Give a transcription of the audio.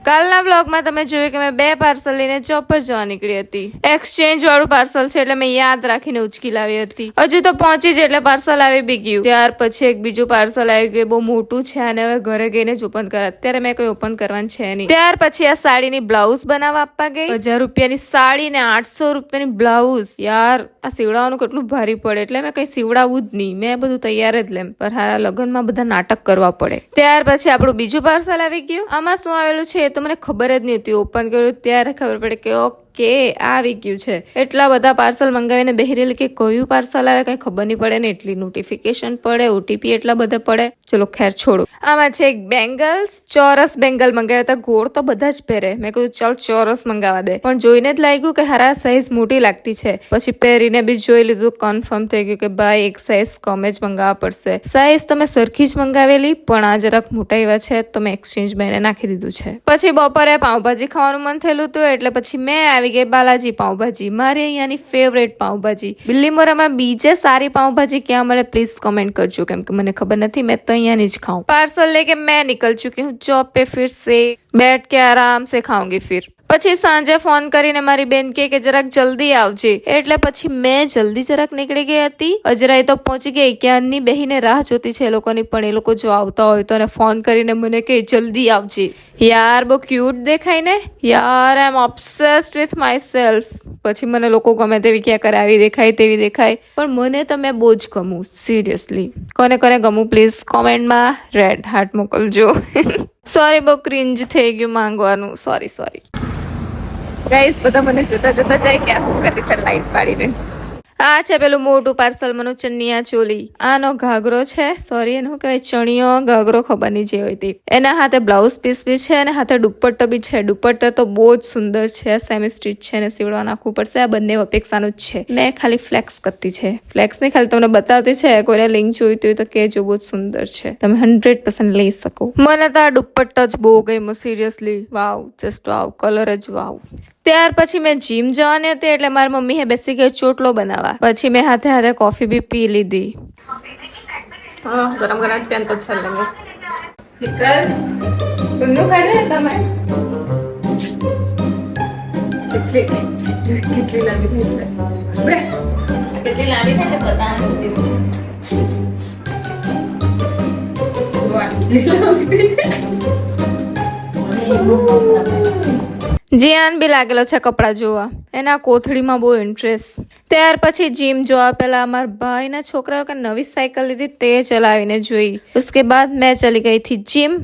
કાલના વ્લોગમાં તમે જોયું કે મેં 2 પાર્સલ લઈને જોબ પર જવા નીકળી હતી. એક્સચેન્જ વાળું પાર્સલ છે એટલે મેં યાદ રાખીને ઉચકી લાવી હતી. હજુ તો પહોંચી જ એટલે પાર્સલ આવી બી ગયું. ત્યાર પછી એક બીજું પાર્સલ આવી ગયું, બહુ મોટું છે અને હવે ઘરે ગઈને જ ઓપન કરા. અત્યારે મેં કોઈ ઓપન કરવાનું છે નહીં. ત્યાર પછી આ સાડીની બ્લાઉઝ બનાવવા આપવા ગઈ. 1000 રૂપિયાની સાડી ને 800 રૂપિયાની બ્લાઉઝ. યાર આ સીવડાવવાનું કેટલું ભારી પડે એટલે મેં કઈ સીવડાવું જ નહીં. મેં બધું તૈયાર જ લેમ, પર હારા લગ્નમાં બધા નાટક કરવા પડે. ત્યાર પછી આપણું બીજું પાર્સલ આવી ગયું. આમાં શું આવેલું છે એ તો મને ખબર જ નહીં હતી. ઓપન કર્યું ત્યારે ખબર પડે કે ઓકે આવી ગયું છે. એટલા બધા પાર્સલ મંગાવીને બેહી રહેલી કે કયું પાર્સલ આવે કઈ ખબર નહીં પડે ને એટલી નોટિફિકેશન પડે, ઓટીપી એટલા બધા પડે. ચલો ખેર છોડો. આમાં છે એક બેંગલ્સ, ચોરસ બેંગલ મંગાવ્યા હતા. ગોળ તો બધા જ પહેરે. મેં કીધું ચાલ ચોરસ મંગાવવા દે, પણ જોઈને જ લાગ્યું કે હારા સાઈઝ મોટી લાગતી છે. પછી પહેરીને બી જોઈ લીધું, કન્ફર્મ થઈ ગયું કે ભાઈ એક સાઈઝ કમ જ મંગાવવા પડશે. સાઈઝ તો મેં સરખી જ મંગાવેલી, પણ આ જરાક મોટા એવા છે તો મેં એક્સચેન્જ માં નાખી દીધું છે. પછી બપોરે પાઉંભાજી ખાવાનું મન થયેલું હતું એટલે પછી મેં આવી ગઈ બાલાજી પાઉંભાજી. મારી અહીંયાની ફેવરેટ પાઉંભાજી. બિલ્લીમોરામાં બીજે સારી પાઉંભાજી ક્યાં મળે પ્લીઝ કમેન્ટ કરજો, કેમ કે મને ખબર નથી. મેં તો અહીંયાની જ ખાऊं. पार्सल लेके मैं निकल चुकी हूँ जॉब पे. फिर से बैठ के आराम से खाऊंगी. फिर પછી સાંજે ફોન કરીને મારી બેન કે જરાક જલ્દી આવજે, એટલે પછી મેં જલ્દી જરાક નીકળી ગઈ હતી. અજરાય તો પહોંચી ગઈ. ક્યારની બેહીને રાહ જોતી છે એ લોકોની, પણ એ લોકો જો આવતા હોય તો ફોન કરીને મને કે જલ્દી આવજે. યાર બહુ ક્યુટ દેખાય ને યાર. આઈ એમ ઓબ્સેસ્ડ વિથ માય સેલ્ફ. પછી મને લોકો ગમે તેવી ક્યાં કરે, આવી દેખાય તેવી દેખાય, પણ મને તો મેં બહુ જ ગમું. સિરિયસલી કોને કોને ગમું પ્લીઝ કોમેન્ટમાં રેડ હાર્ટ મોકલજો. સોરી બહુ ક્રિંજ થઈ ગયું માંગવાનું. સોરી ગાઈસ, બધા મને જોતા જોતા જાય કે આ શું કરે છે લાઈટ પાડીને. આ છે પેલું મોટું પાર્સલ, મનો ચનિયા ચોલી. આનો ઘાઘરો છે, સોરી એનું કહેવાય ચણિયો ઘાઘરો, ખબર નહીં જે હોય તે. એના હાથે બ્લાઉઝ પીસ બી છે અને હાથે દુપટ્ટો બી છે. દુપટ્ટો તો બહુ જ સુંદર છે, સેમી સ્ટીચ છે ને સીવડવા નાખવું પડશે. આ બંને અપેક્ષાનું જ છે. મેં ખાલી ફ્લેક્સ કરતી છે. ફ્લેક્સ નહીં, ખાલી તમને બતાવતી છે. કોઈને લિંક જોઈતી હોય તો કહેજો, બહુ જ સુંદર છે. તમે 100% લઈ શકો. મને તો આ દુપટ્ટો જ બહુ ગમ્યો. સિરિયસલી વાવ, જસ્ટ વાવ, કલર જ વાવ. ત્યાર પછી મેં જીમ જવાની હતી એટલે મારી મમ્મીએ બેસી ગઈ ચોટલો બનાવવા. પછી મેં હાથે હાથે કોફી બી પી લીધી. ગરમ ગરમ પેન તો છે લેંગે. નિકલ તું ખાઈ લે તમે. કેટલી લાંબી થઈ બ્રે, કેટલી લાંબી થાય બતાવવાનું સુધી. જીયાન બી લાગેલો છે કપડા જોવા. એના કોથળીમાં બહુ ઇન્ટરેસ્ટ. ત્યાર પછી જીમ જોવા પહેલા અમારા ભાઈના છોકરાઓ કે નવી સાયકલ લીધી તે ચલાવીને જોઈ. उसके बाद मैं चली गई थी जिम.